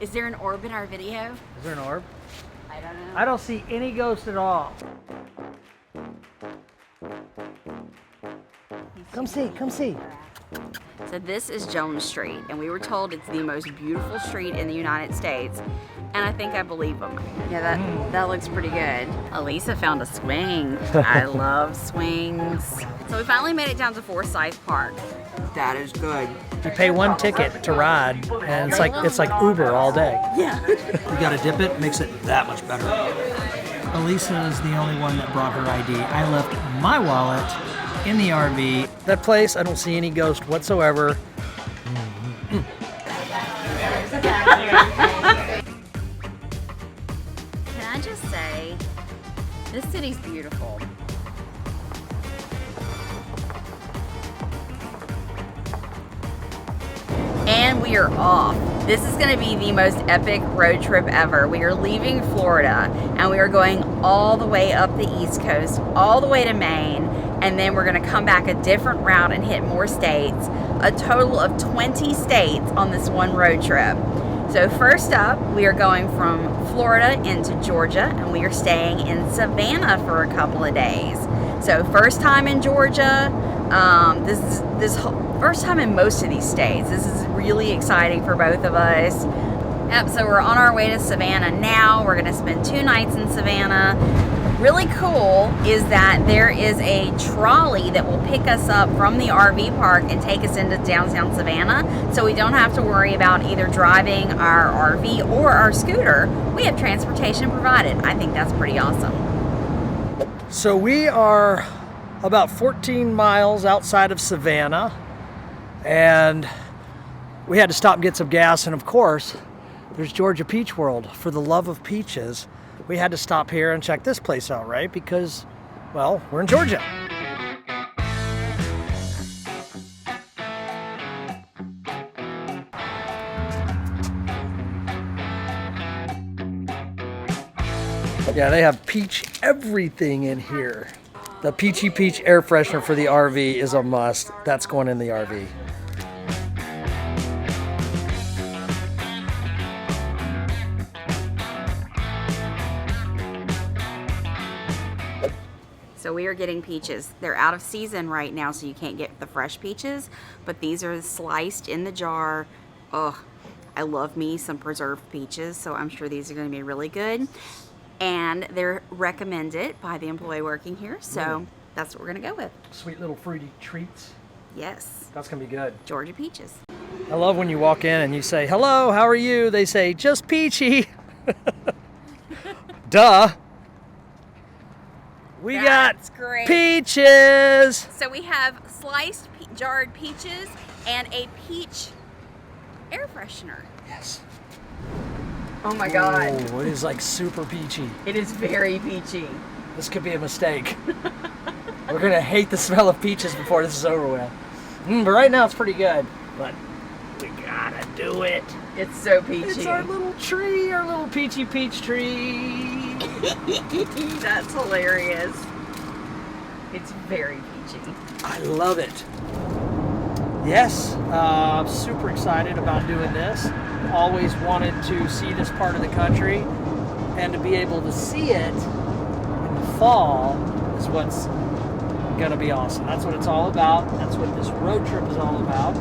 Is there an orb in our video? Is there an orb? I don't know. I don't see any ghost at all. Come see, come see. So this is Jones Street, and we were told it's the most beautiful street in the United States, and I think I believe them. Yeah, that looks pretty good. Elisa found a swing. I love swings. So we finally made it down to Forsyth Park. That is good. You pay one ticket to ride, and it's like Uber all day. Yeah. You gotta dip it, makes it that much better. Elisa is the only one that brought her ID. I left my wallet in the RV. That place, I don't see any ghost whatsoever. Can I just say, this city's beautiful. And we are off. This is gonna be the most epic road trip ever. We are leaving Florida and we are going all the way up the East Coast, all the way to Maine, and then we're gonna come back a different route and hit more states. A total of 20 states on this one road trip. So first up, we are going from Florida into Georgia, and we are staying in Savannah for a couple of days. So first time in Georgia, first time in most of these states. This is really exciting for both of us. Yep, so we're on our way to Savannah now. We're gonna spend 2 nights in Savannah. Really cool is that there is a trolley that will pick us up from the RV park and take us into downtown Savannah, so we don't have to worry about either driving our RV or our scooter. We have transportation provided. I think that's pretty awesome. So we are about 14 miles outside of Savannah, and we had to stop and get some gas, and of course, there's Georgia Peach World. For the love of peaches, we had to stop here and check this place out, right? Because, well, we're in Georgia. Yeah, they have peach everything in here. The Peachy Peach air freshener for the RV is a must. That's going in the RV. So we are getting peaches. They're out of season right now, so you can't get the fresh peaches, but these are sliced in the jar. Oh, I love me some preserved peaches, so I'm sure these are gonna be really good. And they're recommended by the employee working here, so that's what we're gonna go with. Sweet little fruity treats. Yes. That's gonna be good. Georgia peaches. I love when you walk in and you say, "Hello, how are you?" They say, "Just peachy." Duh. We That's got great. peaches. So we have sliced jarred peaches and a peach air freshener. Yes. Oh my God. Oh, it is like super peachy. It is very peachy. This could be a mistake. We're gonna hate the smell of peaches before this is over with. But right now it's pretty good. But we gotta do it. It's so peachy. It's our little tree, our little peachy peach tree. That's hilarious. It's very peachy. I love it. Yes, I'm super excited about doing this. Always wanted to see this part of the country, and to be able to see it in the fall is what's gonna be awesome. That's what it's all about. That's what this road trip is all about.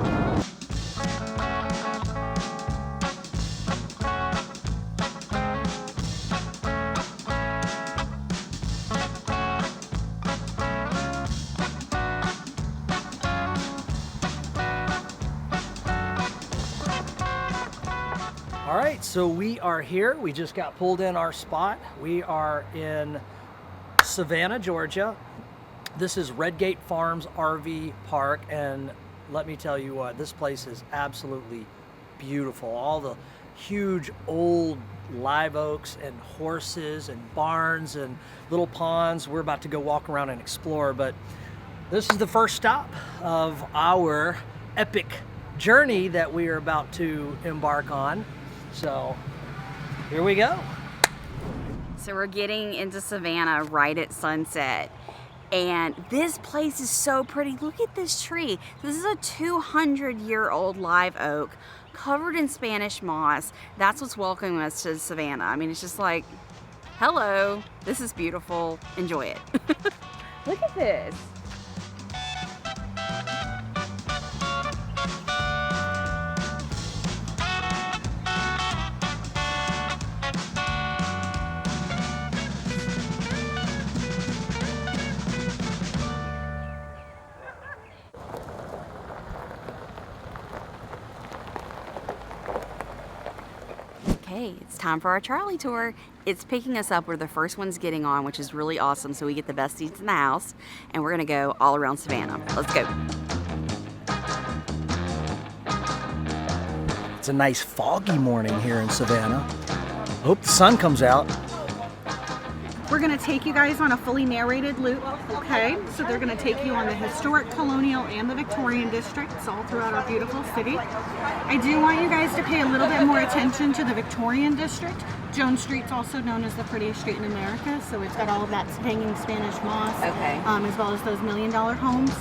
All right, so we are here. We just got pulled in our spot. We are in Savannah, Georgia. This is Redgate Farms RV Park, and let me tell you what, this place is absolutely beautiful. All the huge old live oaks and horses and barns and little ponds. We're about to go walk around and explore, but this is the first stop of our epic journey that we are about to embark on. So here we go. So we're getting into Savannah right at sunset. And this place is so pretty. Look at this tree. This is a 200-year-old live oak. covered in Spanish moss. That's what's welcoming us to Savannah. I mean, it's just like, hello, this is beautiful, enjoy it. Look at this. Okay, it's time for our trolley tour. It's picking us up. We're the first ones getting on, which is really awesome. So we get the best seats in the house, and we're gonna go all around Savannah. Let's go. It's a nice foggy morning here in Savannah. I hope the sun comes out. We're going to take you guys on a fully narrated loop, okay? So they're going to take you on the historic, colonial, and the Victorian districts all throughout our beautiful city. I do want you guys to pay a little bit more attention to the Victorian district. Jones Street's also known as the prettiest street in America, so it's got all of that hanging Spanish moss, Okay. As well as those $1 million homes.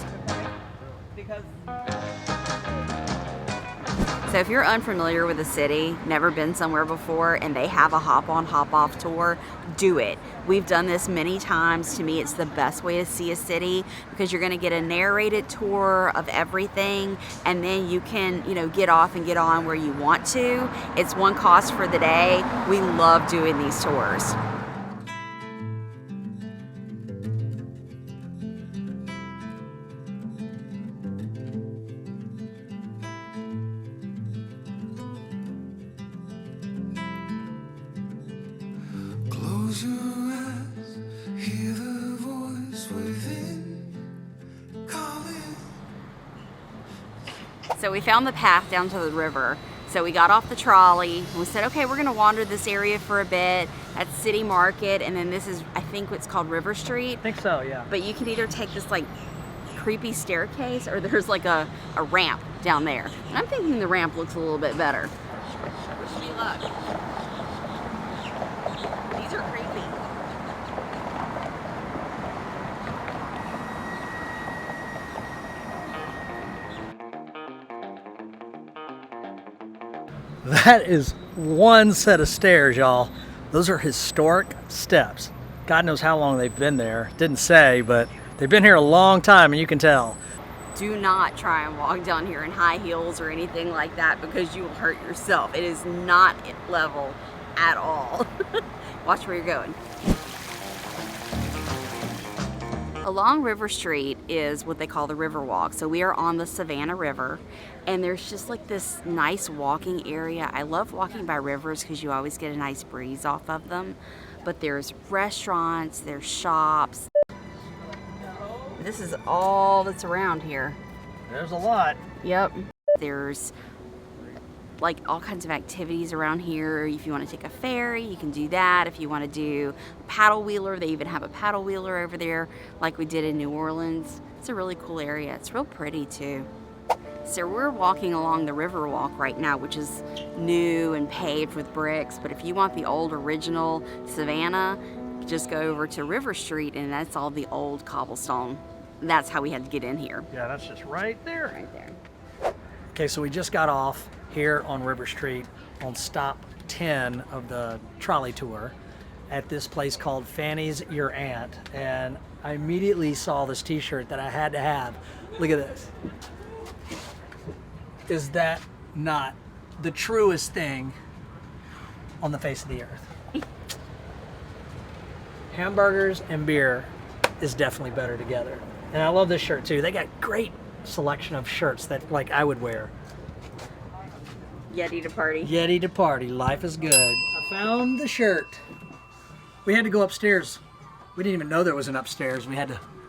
So if you're unfamiliar with the city, never been somewhere before, and they have a hop-on, hop-off tour, do it. We've done this many times. To me, it's the best way to see a city because you're going to get a narrated tour of everything, and then you can, get off and get on where you want to. It's one cost for the day. We love doing these tours. Close your eyes, hear the voice within calling. So we found the path down to the river. So we got off the trolley and we said, okay, we're gonna wander this area for a bit. That's City Market, and then this is, I think, what's called River Street. I think so, yeah. But you can either take this like creepy staircase or there's like a ramp down there. And I'm thinking the ramp looks a little bit better. Wish me luck. These are creepy. That is one set of stairs, y'all. Those are historic steps. God knows how long they've been there. Didn't say, but they've been here a long time, and you can tell. Do not try and walk down here in high heels or anything like that because you will hurt yourself. It is not level at all. Watch where you're going. Along River Street is what they call the River Walk. So we are on the Savanah River, and there's just like this nice walking area. I love walking by rivers because you always get a nice breeze off of them. But there's restaurants, there's shops. This is all that's around here. There's a lot. Yep. There's like all kinds of activities around here. If you want to take a ferry, you can do that. If you want to do a paddle wheeler, they even have a paddle wheeler over there like we did in New Orleans. It's a really cool area. It's real pretty too. So we're walking along the River Walk right now, which is new and paved with bricks. But if you want the old original Savannah, just go over to River Street and that's all the old cobblestone. That's how we had to get in here. Yeah, that's just right there. Right there. Okay, so we just got off here on River Street on stop 10 of the trolley tour at this place called Fanny's Your Aunt, and I immediately saw this t-shirt that I had to have. Look at this. Is that not the truest thing on the face of the earth? Hamburgers and beer is definitely better together. And I love this shirt too. They got great selection of shirts that like I would wear. Yeti to party. Yeti to party. Life is good. I found the shirt. We had to go upstairs. We didn't even know there was an upstairs. We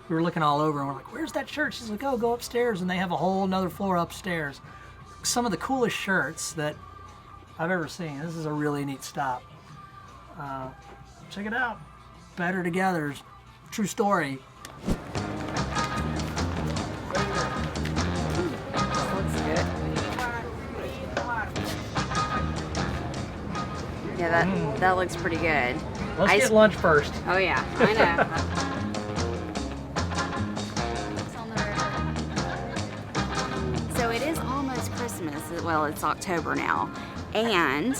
were looking all over and we're like, where's that shirt? She's like, oh, go upstairs. And they have a whole nother floor upstairs. Some of the coolest shirts that I've ever seen. This is a really neat stop. Check it out. Better Together. True story. Yeah, that looks pretty good. Let's get lunch first. Oh yeah, I know. So it is almost Christmas. well, it's October now, and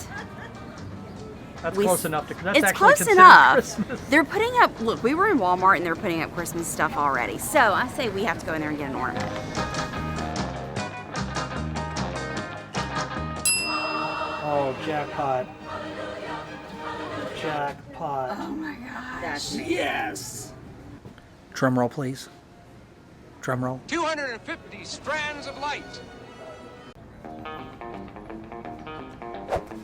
That's close enough to. That's it's actually close considered enough. Christmas. They're putting up. Look, we were in Walmart and they're putting up Christmas stuff already. So I say we have to go in there and get an ornament. Oh, jackpot! Jackpot! Oh my gosh! That's Yes. Drum roll, please. Drum roll. 250 strands of light.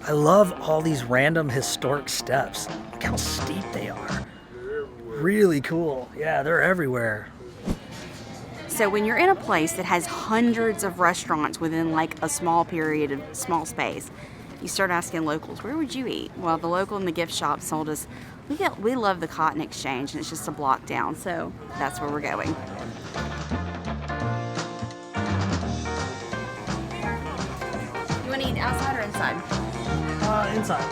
I love all these random historic steps. Look how steep they are. Really cool. Yeah, they're everywhere. So when you're in a place that has hundreds of restaurants within like a small period of small space, you start asking locals, where would you eat? Well, the local in the gift shop told us, we love the Cotton Exchange, and it's just a block down, so that's where we're going. You want to eat outside or inside? Inside.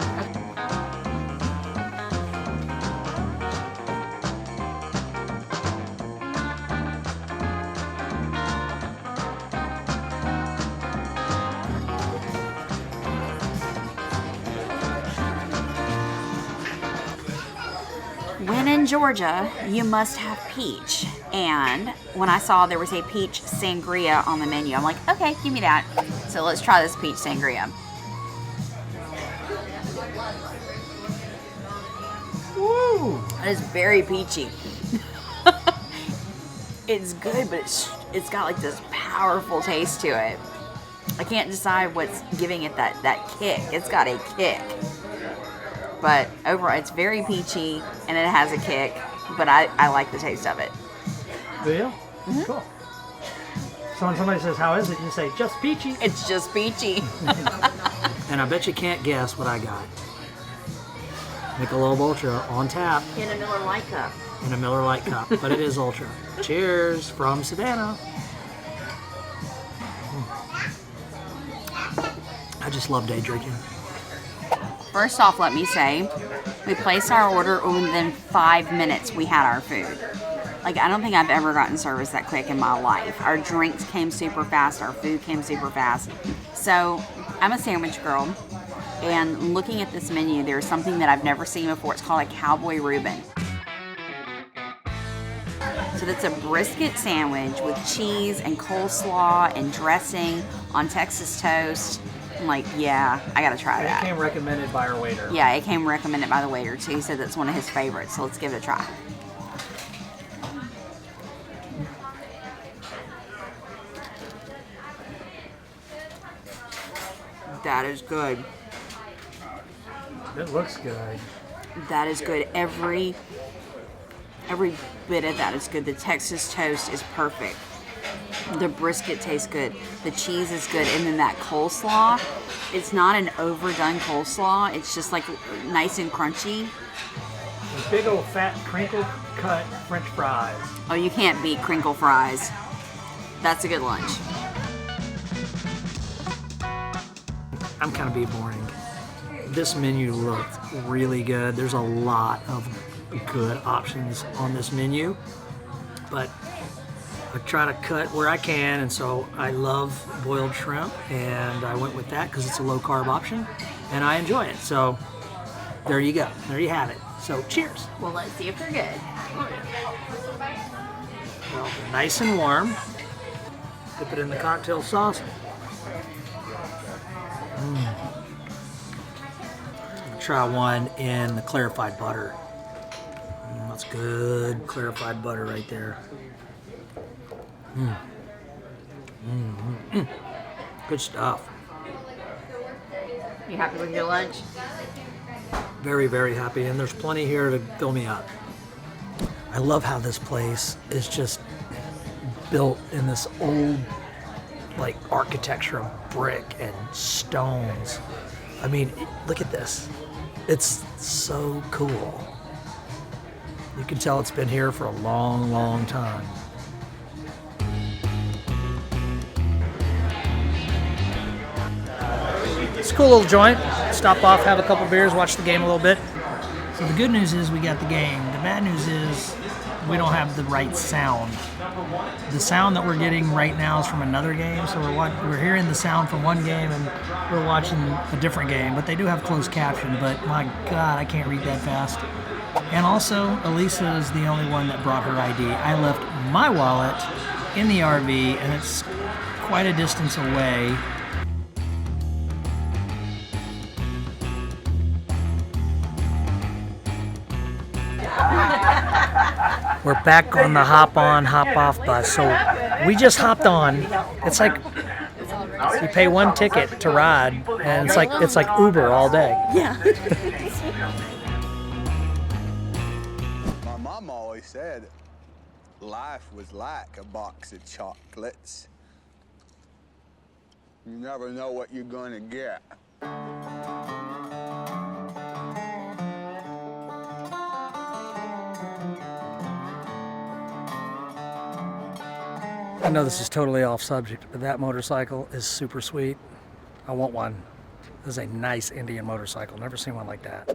When in Georgia, you must have peach. And when I saw there was a peach sangria on the menu, I'm like, okay, give me that. So let's try this peach sangria. Woo! It is very peachy. It's good, but it's got like this powerful taste to it. I can't decide what's giving it that kick. It's got a kick. But overall, it's very peachy and it has a kick, but I like the taste of it. Do you? Mm-hmm. Cool. So when somebody says, how is it? You say, just peachy. It's just peachy. And I bet you can't guess what I got. Michelob Ultra on tap In a Miller Lite cup. in a Miller Lite cup, but it is Ultra. Cheers from Savannah. I just love day drinking. First off, let me say, we placed our order, and within 5 minutes we had our food. Like, I don't think I've ever gotten service that quick in my life. Our drinks came super fast, our food came super fast. So, I'm a sandwich girl, and looking at this menu, there's something that I've never seen before. It's called a Cowboy Reuben. So that's a brisket sandwich with cheese and coleslaw and dressing on Texas toast. I'm like, yeah, I gotta try that. It came recommended by our waiter. Yeah, it came recommended by the waiter too. He said that's one of his favorites, so let's give it a try. That is good. It looks good. That is good. Every bit of that is good. The Texas toast is perfect. The brisket tastes good. The cheese is good. And then that coleslaw, it's not an overdone coleslaw. It's just like nice and crunchy. Big old fat crinkle cut French fries. Oh, you can't beat crinkle fries. That's a good lunch. I'm kind of being boring. This menu looked really good. There's a lot of good options on this menu, but I try to cut where I can, and so I love boiled shrimp, and I went with that because it's a low carb option, and I enjoy it. So there you go. There you have it. So cheers. Well, let's see if they're good. Well, nice and warm. Dip it in the cocktail sauce. Try one in the clarified butter. That's good clarified butter right there. Good stuff. You happy with your lunch? Very, very happy, and there's plenty here to fill me up. I love how this place is just built in this old, like, architecture of brick and stones. I mean, look at this. It's so cool. You can tell it's been here for a long, long time. It's a cool little joint. Stop off, have a couple beers, watch the game a little bit. So the good news is we got the game. The bad news is we don't have the right sound. The sound that we're getting right now is from another game, so we're hearing the sound from one game and we're watching a different game, but they do have closed caption, but my God, I can't read that fast. And also, Elisa is the only one that brought her ID. I left my wallet in the RV, and it's quite a distance away. We're back on the hop on, hop off bus. So we just hopped on. It's like you pay one ticket to ride, and it's like Uber all day. Yeah. My mom always said life was like a box of chocolates. You never know what you're gonna get. I know this is totally off subject, but that motorcycle is super sweet. I want one. This is a nice Indian motorcycle. Never seen one like that.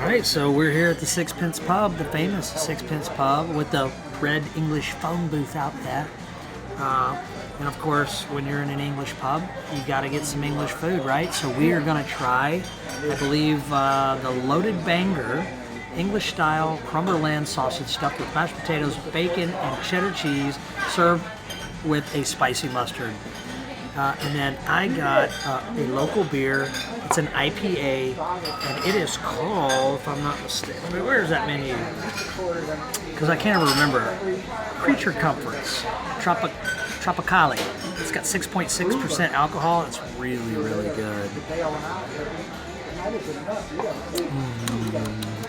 All right, so we're here at the Sixpence Pub, the famous Sixpence Pub with the red English phone booth out there. And of course, when you're in an English pub, you got to get some English food, right? So we are going to try, I believe, the loaded banger, English style Crumberland sausage stuffed with mashed potatoes, bacon, and cheddar cheese, served with a spicy mustard. And then I got a local beer. It's an IPA, and it is called, if I'm not mistaken, where's that menu? Because I can't ever remember. Creature Comforts, Tropicali. It's got 6.6% alcohol. It's really, really good.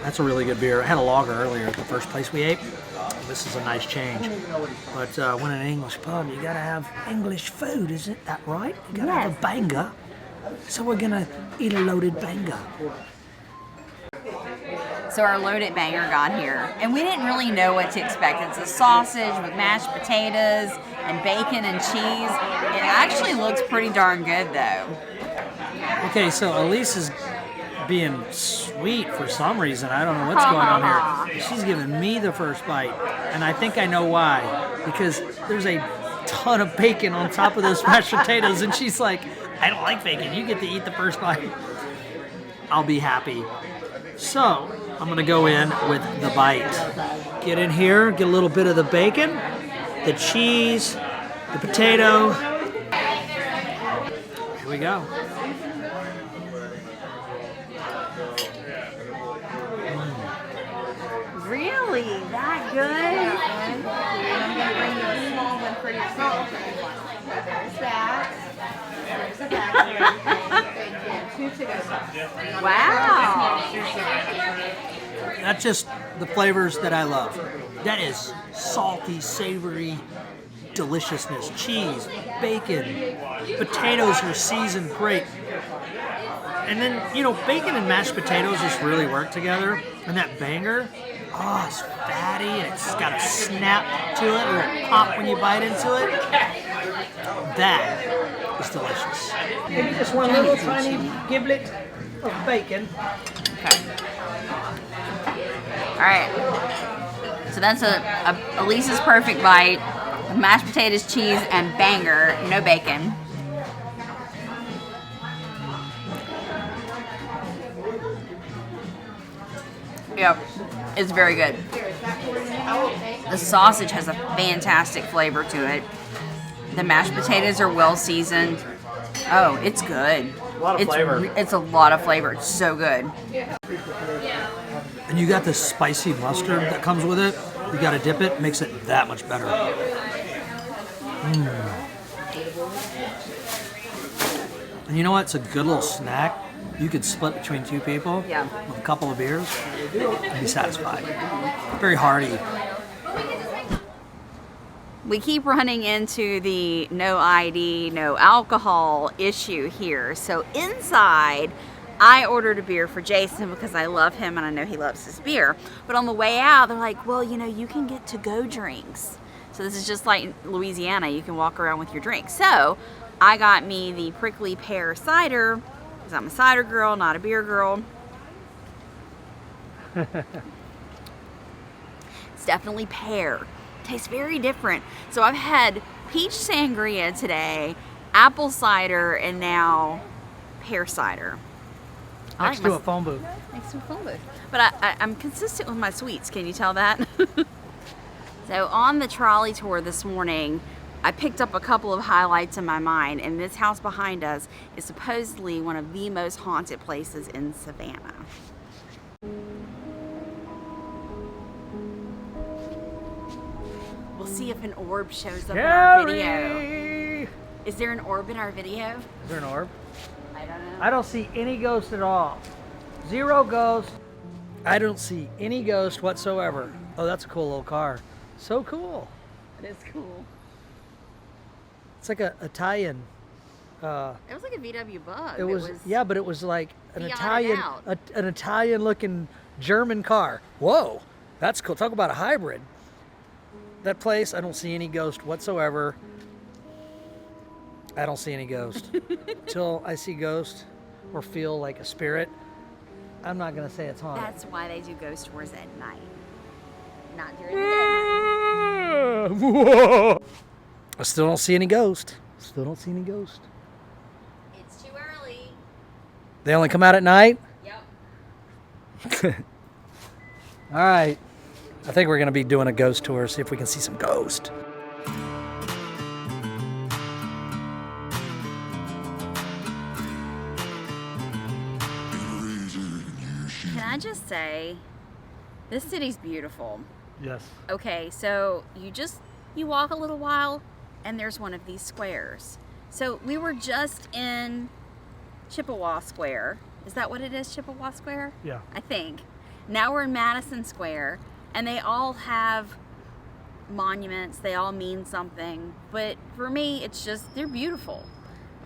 That's a really good beer. I had a lager earlier at the first place we ate. This is a nice change. But when in an English pub, you gotta have English food, isn't that right? You gotta have a banger. So we're gonna eat a loaded banger. So our loaded banger got here, and we didn't really know what to expect. It's a sausage with mashed potatoes and bacon and cheese. It actually looks pretty darn good, though. Okay, so Elise is being sweet for some reason. I don't know what's going on here. She's giving me the first bite, and I think I know why. Because there's a ton of bacon on top of those mashed potatoes, and she's like, I don't like bacon. You get to eat the first bite. I'll be happy. So, I'm gonna go in with the bite. Get in here, get a little bit of the bacon, the cheese, the potato. Here we go. Really? That good? I'm going to bring you a small one for yourself. There's that. There's a bag. Thank you. 2 to go. Wow. That's just the flavors that I love. That is salty, savory deliciousness. Cheese, bacon, potatoes are seasoned great. And then, you know, bacon and mashed potatoes just really work together. And that banger, oh, it's fatty and it's got a snap to it, or a pop when you bite into it. That is delicious. Maybe just one little tiny giblet of bacon. Okay. All right. So that's a Elisa's perfect bite. Mashed potatoes, cheese, and banger. No bacon. Yep, it's very good. The sausage has a fantastic flavor to it. The mashed potatoes are well seasoned. Oh, it's good. A lot of flavor. It's a lot of flavor. It's so good. And you got the spicy mustard that comes with it. You got to dip it, makes it that much better. And you know what? It's a good little snack. You could split between 2 people with a couple of beers and be satisfied. Very hearty. We keep running into the no ID, no alcohol issue here. So inside, I ordered a beer for Jason because I love him and I know he loves his beer. But on the way out, they're like, well, you know, you can get to-go drinks. So this is just like Louisiana. You can walk around with your drink. So I got me the prickly pear cider, because I'm a cider girl, not a beer girl. It's definitely pear. Tastes very different. So I've had peach sangria today, apple cider, and now pear cider. Next to a phone booth. Next to a phone booth. But I'm consistent with my sweets. Can you tell that? So on the trolley tour this morning, I picked up a couple of highlights in my mind, and this house behind us is supposedly one of the most haunted places in Savannah. We'll see if an orb shows up in our video. Is there an orb in our video? Is there an orb? I don't know. I don't see any ghost at all. Zero ghost. I don't see any ghost whatsoever. Oh, that's a cool little car. So cool. It is cool. It's like a Italian. It was like a VW Bug. It was yeah, but it was like an Fiatted Italian, out. an Italian-looking German car. Whoa, that's cool. Talk about a hybrid. That place, I don't see any ghost whatsoever. I don't see any ghost. Till I see ghost or feel like a spirit, I'm not gonna say it's haunted. That's why they do ghost tours at night, not during the day. I still don't see any ghost. Still don't see any ghost. It's too early. They only come out at night? Yep. All right. I think we're going to be doing a ghost tour, see if we can see some ghost. Can I just say, this city's beautiful. Yes. Okay, so you walk a little while and there's one of these squares. So we were just in Chippewa Square. Is that what it is, Chippewa Square? Yeah. I think. Now we're in Madison Square, and they all have monuments. They all mean something. But for me, it's just, they're beautiful.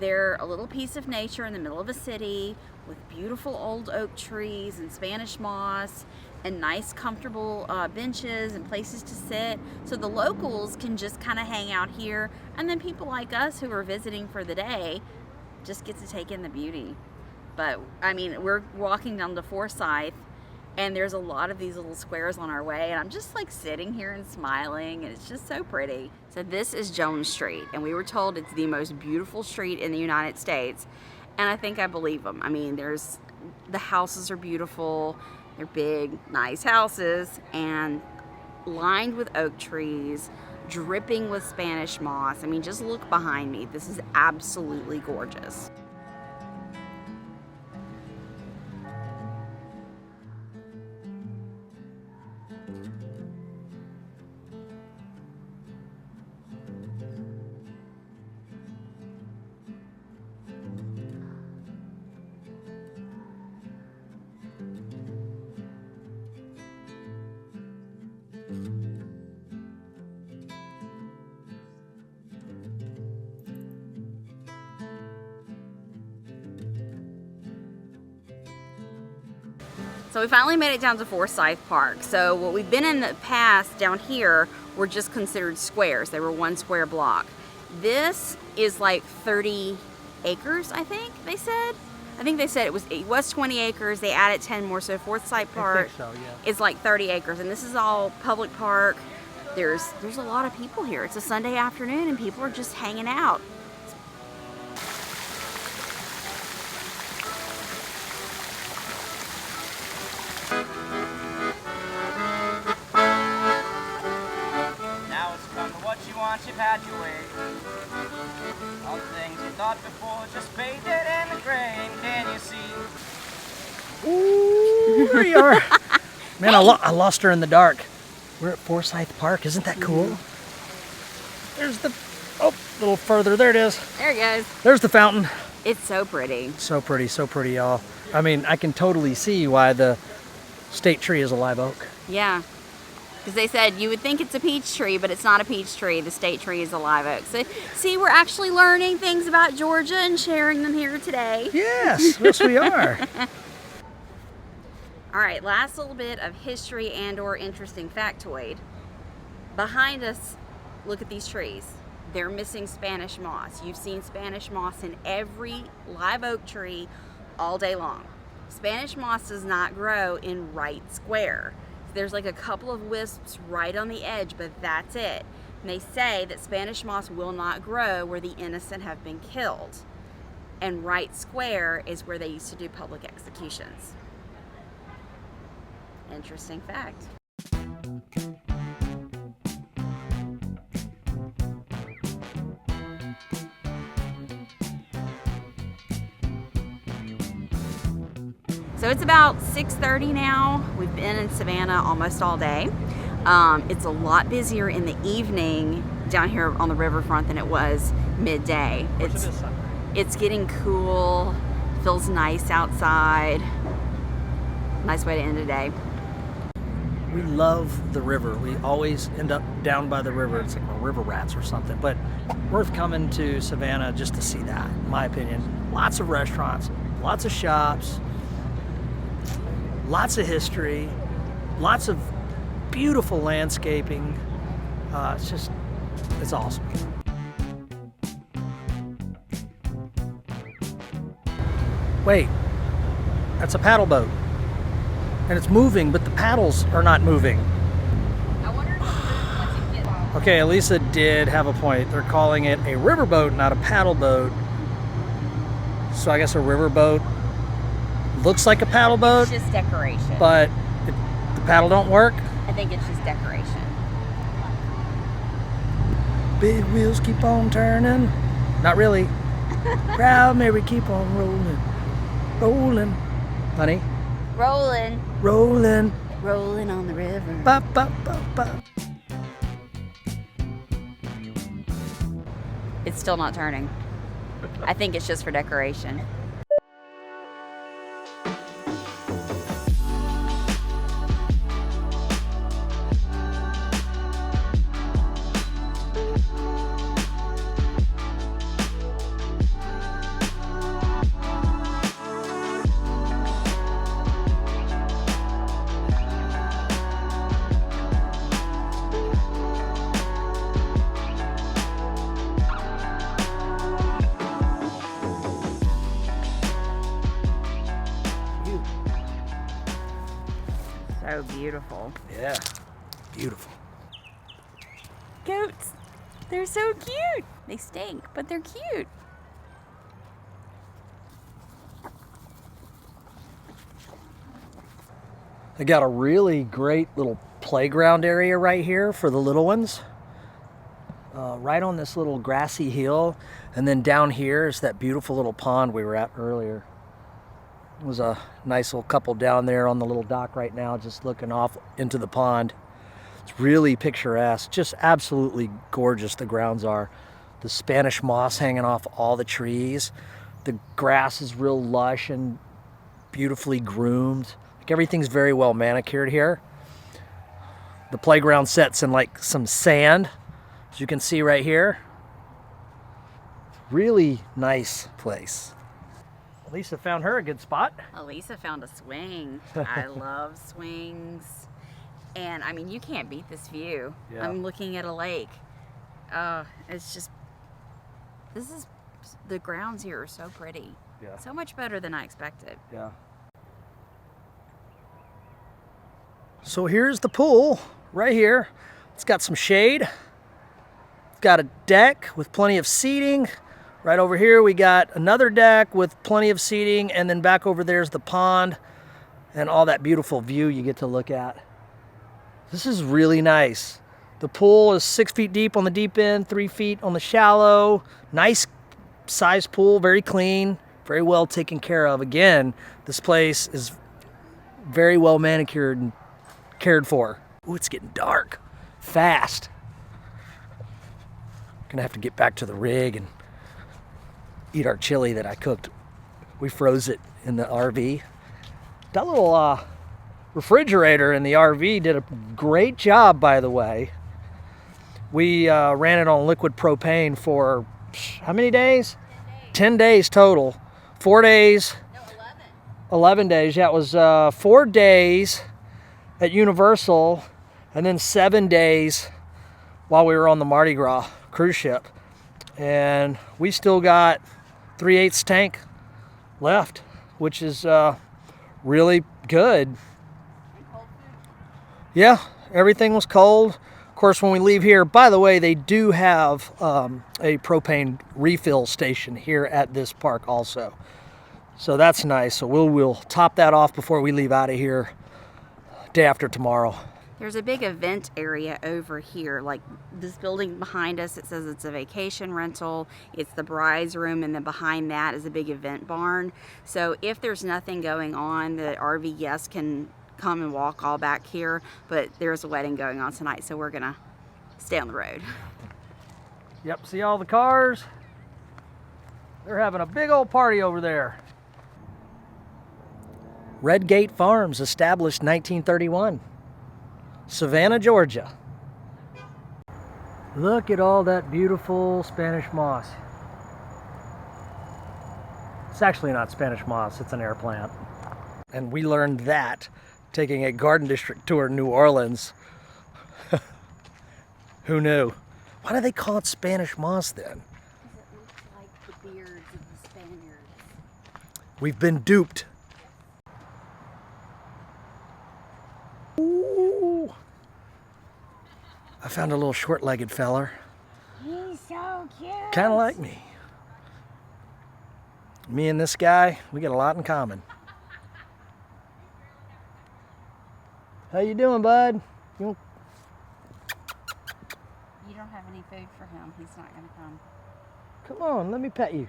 They're a little piece of nature in the middle of a city with beautiful old oak trees and Spanish moss and nice comfortable benches and places to sit. So the locals can just kind of hang out here, and then people like us who are visiting for the day just get to take in the beauty. But I mean, we're walking down to Forsyth, and there's a lot of these little squares on our way, and I'm just like sitting here and smiling, and it's just so pretty. So this is Jones Street, and we were told it's the most beautiful street in the United States, and I think I believe them. I mean, the houses are beautiful. They're big, nice houses, and lined with oak trees, dripping with Spanish moss. I mean, just look behind me. This is absolutely gorgeous. So we finally made it down to Forsyth Park. So what we've been in the past down here were just considered squares. They were one square block. This is like 30 acres, I think they said. I think they said it was 20 acres. They added 10 more. So Forsyth Park is like 30 acres. And this is all public park. There's a lot of people here. It's a Sunday afternoon and people are just hanging out. You've had your way. All the things you thought before just faded in the grain. Can you see? Ooh, here we are. Man, I lost her in the dark. We're at Forsyth Park. Isn't that cool? There's a little further. There it is. There it goes. There's the fountain. It's so pretty. So pretty, y'all. I mean, I can totally see why the state tree is a live oak. Yeah. Because they said you would think it's a peach tree, but it's not a peach tree. The state tree is a live oak. So, see, we're actually learning things about Georgia and sharing them here today. Yes, yes we are. All right, last little bit of history and or interesting factoid. Behind us, look at these trees. they're missing Spanish moss. You've seen Spanish moss in every live oak tree all day long. Spanish moss does not grow in right square. There's like a couple of wisps right on the edge, but that's it. And they say that Spanish moss will not grow where the innocent have been killed. And right square is where they used to do public executions. Interesting fact. So it's about 6:30 now. We've been in Savannah almost all day. It's a lot busier in the evening down here on the riverfront than it was midday. It's getting cool, feels nice outside. Nice way to end a day. We love the river. We always end up down by the river. It's like we're river rats or something, but worth coming to Savannah just to see that, in my opinion. Lots of restaurants, lots of shops, lots of history, lots of beautiful landscaping. It's awesome. Wait, that's a paddle boat. And it's moving, but the paddles are not moving. I wonder if it'll move once it gets. Okay, Elisa did have a point. They're calling it a riverboat, not a paddle boat. So I guess a riverboat looks like a paddle boat, It's just decoration. but the paddle don't work. I think it's just decoration. Big wheels keep on turning. Not really. Proud Mary keep on rolling. Rolling. Honey? Rolling, Rolling. rolling on the river. Ba, ba, ba, ba. It's still not turning. I think it's just for decoration. So beautiful. Yeah, beautiful. Goats. They're so cute. They stink, but they're cute. They got a really great little playground area right here for the little ones. Right on this little grassy hill. And then down here is that beautiful little pond we were at earlier. There was a nice little couple down there on the little dock right now, just looking off into the pond. It's really picturesque, just absolutely gorgeous the grounds are. The Spanish moss hanging off all the trees. The grass is real lush and beautifully groomed. Like everything's very well manicured here. The playground sets in like some sand, as you can see right here. Really nice place. Lisa found her a good spot. Elisa found a swing. I love swings. And I mean, you can't beat this view. Yeah. I'm looking at a lake. It's just, the grounds here are so pretty. Yeah. So much better than I expected. Yeah. So here's the pool right here. It's got some shade. It's got a deck with plenty of seating. Right over here we got another deck with plenty of seating, and then back over there's the pond and all that beautiful view you get to look at. This is really nice. The pool is 6 feet deep on the deep end, 3 feet on the shallow. Nice size pool, very clean, very well taken care of. Again, this place is very well manicured and cared for. Ooh, it's getting dark fast. Gonna have to get back to the rig and eat our chili that I cooked. We froze it in the RV. That little refrigerator in the RV did a great job, by the way. We ran it on liquid propane for how many days? 10 days total. 4 days. No, 11. 11 days. Yeah, it was 4 days at Universal and then 7 days while we were on the Mardi Gras cruise ship. And we still got 3/8 tank left, which is really good. Yeah, everything was cold. Of course, when we leave here, by the way, they do have a propane refill station here at this park also. So that's nice. So we'll top that off before we leave out of here day after tomorrow. There's a big event area over here, like this building behind us. It says it's a vacation rental. It's the bride's room, and then behind that is a big event barn. So if there's nothing going on, the RV guests can come and walk all back here, but there's a wedding going on tonight, so we're gonna stay on the road. Yep, see all the cars? They're having a big old party over there. Redgate Farms, established 1931. Savannah, Georgia. Look at all that beautiful Spanish moss. It's actually not Spanish moss, it's an air plant. And we learned that taking a garden district tour in New Orleans. Who knew? Why do they call it Spanish moss then? Because it looks like the beards of the Spaniards. We've been duped. Ooh. I found a little short-legged feller. He's so cute. Kind of like me. Me and this guy, we got a lot in common. How you doing, bud? You don't have any food for him. He's not going to come. Come on, let me pet you.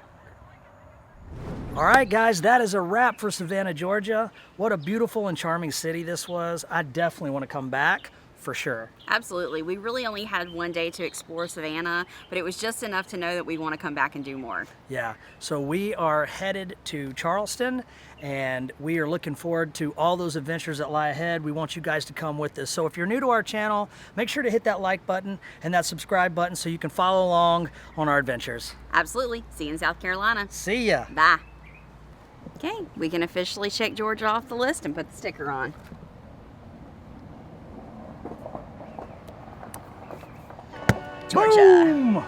All right, guys, that is a wrap for Savannah, Georgia. What a beautiful and charming city this was. I definitely want to come back for sure. Absolutely. We really only had one day to explore Savannah, but it was just enough to know that we want to come back and do more. Yeah, so we are headed to Charleston, and we are looking forward to all those adventures that lie ahead. We want you guys to come with us. So if you're new to our channel, make sure to hit that like button and that subscribe button so you can follow along on our adventures. Absolutely. See you in South Carolina. See ya. Bye. Okay, we can officially check Georgia off the list and put the sticker on. Georgia. Boom!